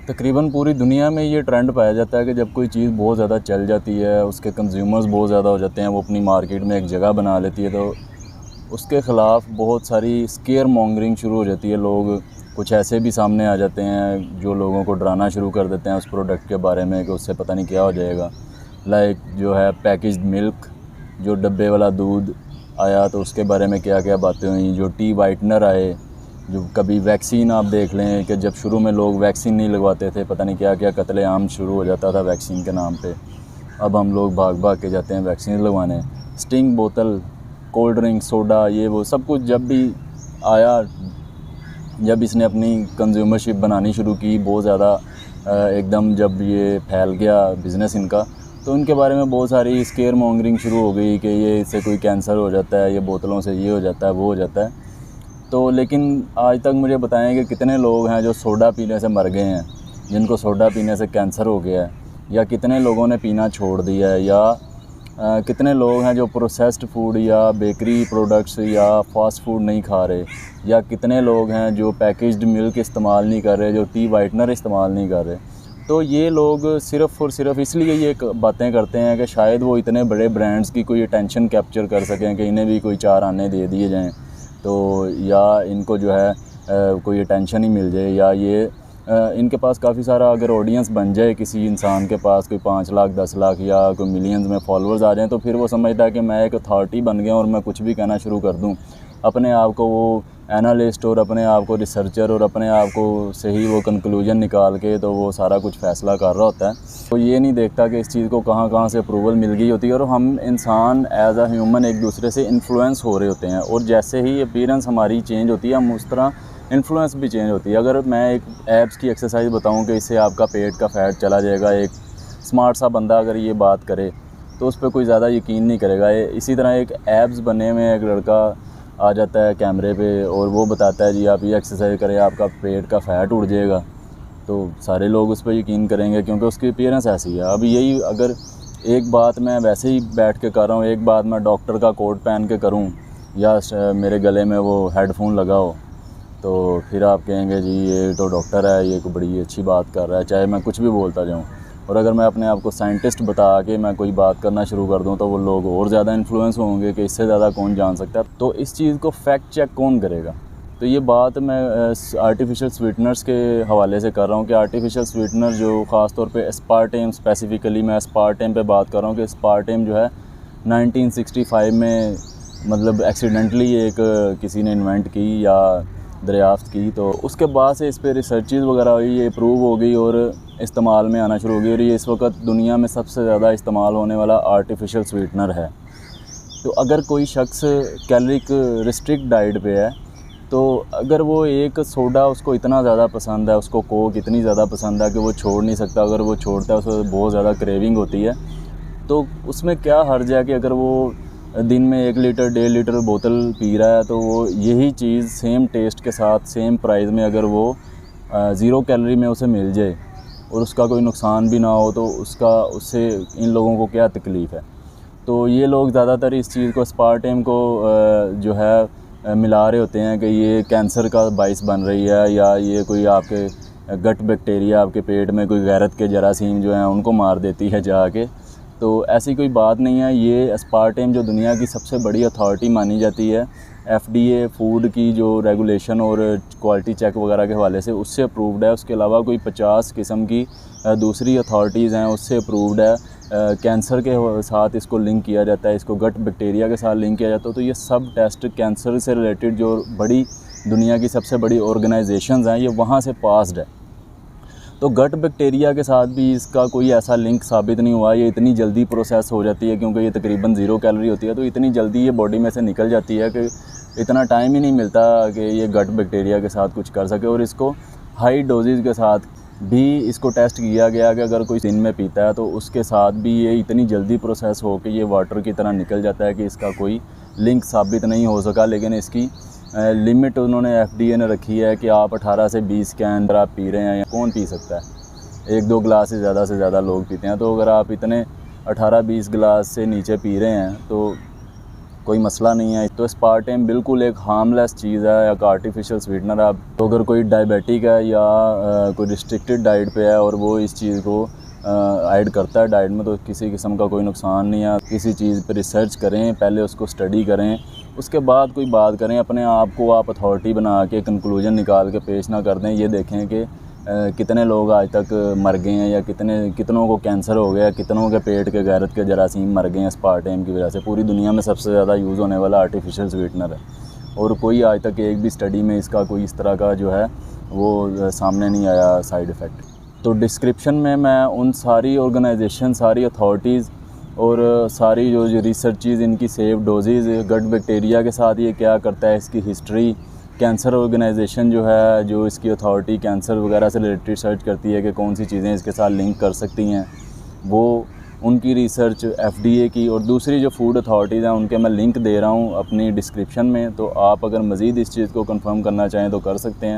तकरीबन पूरी दुनिया में ये ट्रेंड पाया जाता है कि जब कोई चीज़ बहुत ज़्यादा चल जाती है, उसके कंज्यूमर्स बहुत ज़्यादा हो जाते हैं, वो अपनी मार्केट में एक जगह बना लेती है, तो उसके ख़िलाफ़ बहुत सारी स्केयर मॉन्गरिंग शुरू हो जाती है। लोग कुछ ऐसे भी सामने आ जाते हैं जो लोगों को डराना शुरू कर देते हैं उस प्रोडक्ट के बारे में कि उससे पता नहीं क्या हो जाएगा। लाइक जो है पैकेज्ड मिल्क, जो डब्बे वाला दूध आया तो उसके बारे में क्या क्या बातें हुई, जो टी वाइटनर आए, जो कभी वैक्सीन आप देख लें कि जब शुरू में लोग वैक्सीन नहीं लगवाते थे, पता नहीं क्या क्या कत्लेआम शुरू हो जाता था वैक्सीन के नाम पे। अब हम लोग भाग भाग के जाते हैं वैक्सीन लगवाने। स्टिंग बोतल, कोल्ड ड्रिंक, सोडा, ये वो सब कुछ जब भी आया, जब इसने अपनी कंज्यूमरशिप बनानी शुरू की बहुत ज़्यादा, एकदम जब ये फैल गया बिज़नेस इनका, तो इनके बारे में बहुत सारी स्केयर मॉन्गरिंग शुरू हो गई कि ये इससे कोई कैंसर हो जाता है, ये बोतलों से ये हो जाता है, वो हो जाता है। तो लेकिन आज तक मुझे बताएं कि कितने लोग हैं जो सोडा पीने से मर गए हैं, जिनको सोडा पीने से कैंसर हो गया है, या कितने लोगों ने पीना छोड़ दिया है, या कितने लोग हैं जो प्रोसेस्ड फूड या बेकरी प्रोडक्ट्स या फास्ट फूड नहीं खा रहे, या कितने लोग हैं जो पैकेज्ड मिल्क इस्तेमाल नहीं कर रहे, जो टी वाइटनर इस्तेमाल नहीं कर रहे। तो ये लोग सिर्फ़ और सिर्फ इसलिए ये बातें करते हैं कि शायद वो इतने बड़े ब्रांड्स की कोई अटेंशन कैप्चर कर सकें कि इन्हें भी कोई 4 आने दे दिए जाएं, तो या इनको जो है कोई अटेंशन ही मिल जाए, या ये इनके पास काफ़ी सारा अगर ऑडियंस बन जाए, किसी इंसान के पास कोई 5 लाख 10 लाख या कोई मिलियंस में फॉलोअर्स आ जाएं, तो फिर वो समझता है कि मैं एक अथॉरिटी बन गया और मैं कुछ भी कहना शुरू कर दूं। अपने आप को वो एनालिस्ट और अपने आप को रिसर्चर और अपने आप को सही वो कंक्लूजन निकाल के तो वो सारा कुछ फ़ैसला कर रहा होता है। तो ये नहीं देखता कि इस चीज़ को कहाँ कहाँ से अप्रूवल मिल गई होती है, और हम इंसान एज अ ह्यूमन एक दूसरे से इन्फ्लुएंस हो रहे होते हैं, और जैसे ही अपीयरेंस हमारी चेंज होती है हम उस तरह इन्फ्लुएंस भी चेंज होती है। अगर मैं एक एब्स की एक्सरसाइज बताऊं कि इससे आपका पेट का फ़ैट चला जाएगा, एक स्मार्ट सा बंदा अगर ये बात करे तो उस पर कोई ज़्यादा यकीन नहीं करेगा। इसी तरह एक एब्स बनने में एक लड़का आ जाता है कैमरे पे और वो बताता है जी आप ये एक्सरसाइज करें आपका पेट का फ़ैट उड़ जाएगा, तो सारे लोग उस पर यकीन करेंगे क्योंकि उसकी अपीयरेंस ऐसी है। अब यही अगर एक बात मैं वैसे ही बैठ के कर रहा हूँ, एक बात मैं डॉक्टर का कोट पहन के करूँ, या मेरे गले में वो हेडफोन लगा हो, तो फिर आप कहेंगे जी ये तो डॉक्टर है, ये कोई बड़ी अच्छी बात कर रहा है, चाहे मैं कुछ भी बोलता जाऊँ। और अगर मैं अपने आप को साइंटिस्ट बता के मैं कोई बात करना शुरू कर दूँ तो वो लोग और ज़्यादा इन्फ्लुएंस होंगे कि इससे ज़्यादा कौन जान सकता है। तो इस चीज़ को फैक्ट चेक कौन करेगा? तो ये बात मैं आर्टिफिशियल स्वीटनर्स के हवाले से कर रहा हूँ कि आर्टिफिशियल स्वीटनर जो ख़ास तौर पे एस्पार्टेम, स्पेसिफ़िकली मैं एस्पार्टेम पे बात कर रहा हूँ कि एस्पार्टेम जो है 1965 में मतलब एक्सीडेंटली एक किसी ने इन्वेंट की या दरियाफ़्त की, तो उसके बाद से इस पर रिसर्चेज़ वगैरह हुई, ये प्रूव हो गई और इस्तेमाल में आना शुरू हो गई, और ये इस वक्त दुनिया में सबसे ज़्यादा इस्तेमाल होने वाला आर्टिफिशियल स्वीटनर है। तो अगर कोई शख्स कैलोरिक रिस्ट्रिक्ट डाइट पे है, तो अगर वो एक सोडा उसको इतना ज़्यादा पसंद है, उसको कोक इतनी ज़्यादा पसंद है कि वो छोड़ नहीं सकता, अगर वो छोड़ता है उसको बहुत ज़्यादा क्रेविंग होती है, तो उसमें क्या हर्ज है कि अगर वो दिन में 1 लीटर 1.5 लीटर बोतल पी रहा है, तो वो यही चीज़ सेम टेस्ट के साथ सेम प्राइस में अगर वो 0 कैलोरी में उसे मिल जाए और उसका कोई नुकसान भी ना हो, तो उससे इन लोगों को क्या तकलीफ़ है। तो ये लोग ज़्यादातर इस चीज़ को एस्पार्टेम को जो है मिला रहे होते हैं कि ये कैंसर का बाइस बन रही है, या ये कोई आपके गट बैक्टीरिया आपके पेट में कोई गैरत के जरासीम जो हैं उनको मार देती है जाके। तो ऐसी कोई बात नहीं है। ये एस्पार्टेम जो दुनिया की सबसे बड़ी अथॉरिटी मानी जाती है, FDA फूड की जो रेगुलेशन और क्वालिटी चेक वगैरह के हवाले से, उससे अप्रूव्ड है। उसके अलावा कोई 50 किस्म की दूसरी अथॉरिटीज़ हैं, उससे अप्रूव्ड है। कैंसर के साथ इसको लिंक किया जाता है, इसको गट बैक्टीरिया के साथ लिंक किया जाता है। तो ये सब टेस्ट कैंसर से रिलेटेड जो बड़ी दुनिया की सबसे बड़ी ऑर्गेनाइजेशंस हैं, ये वहाँ से पास्ड है। तो गट बैक्टीरिया के साथ भी इसका कोई ऐसा लिंक साबित नहीं हुआ। ये इतनी जल्दी प्रोसेस हो जाती है क्योंकि ये तकरीबन 0 कैलोरी होती है, तो इतनी जल्दी ये बॉडी में से निकल जाती है कि इतना टाइम ही नहीं मिलता कि ये गट बैक्टीरिया के साथ कुछ कर सके। और इसको हाई डोजेज़ के साथ भी इसको टेस्ट किया गया कि अगर कोई दिन में पीता है तो उसके साथ भी ये इतनी जल्दी प्रोसेस हो कि ये वाटर की तरह निकल जाता है कि इसका कोई लिंक साबित नहीं हो सका। लेकिन इसकी लिमिट उन्होंने FDA ने रखी है कि आप 18 से 20 कैन अगर आप पी रहे हैं, या कौन पी सकता है, 1-2 गिलास से ज़्यादा लोग पीते हैं। तो अगर आप इतने 18-20 गिलास से नीचे पी रहे हैं तो कोई मसला नहीं है। तो अस्पार्टेम बिल्कुल एक हार्मलेस चीज़ है, एक आर्टिफिशियल स्वीटनर है। तो अगर कोई डायबिटिक है या कोई रिस्ट्रिक्टेड डाइट पे है और वो इस चीज़ को ऐड करता है डाइट में, तो किसी किस्म का कोई नुकसान नहीं है। किसी चीज़ पर रिसर्च करें, पहले उसको स्टडी करें, उसके बाद कोई बात करें। अपने आप को आप अथॉरिटी बना के कंक्लूजन निकाल के पेश ना कर दें। ये देखें कि कितने लोग आज तक मर गए हैं या कितनों को कैंसर हो गया, कितनों के पेट के गैरत के जरासीम मर गए हैं अस्पार्टेम की वजह से। पूरी दुनिया में सबसे ज़्यादा यूज़ होने वाला आर्टिफिशियल स्वीटनर है और कोई आज तक एक भी स्टडी में इसका कोई इस तरह का जो है वो सामने नहीं आया साइड इफ़ेक्ट। तो डिस्क्रिप्शन में मैं उन सारी ऑर्गेनाइजेशन, सारी अथॉरिटीज़ और सारी जो रिसर्चेज़, इनकी सेफ डोजेज़, गट बैक्टीरिया के साथ ये क्या करता है, इसकी हिस्ट्री, कैंसर ऑर्गेनाइजेशन जो है, जो इसकी अथॉरिटी कैंसर वगैरह से रिलेटेड रिसर्च करती है कि कौन सी चीज़ें इसके साथ लिंक कर सकती हैं, वो उनकी रिसर्च, FDA की और दूसरी जो फूड अथॉरिटीज़ हैं उनके मैं लिंक दे रहा हूँ अपनी डिस्क्रिप्शन में। तो आप अगर मज़ीद इस चीज़ को कंफर्म करना चाहें तो कर सकते हैं।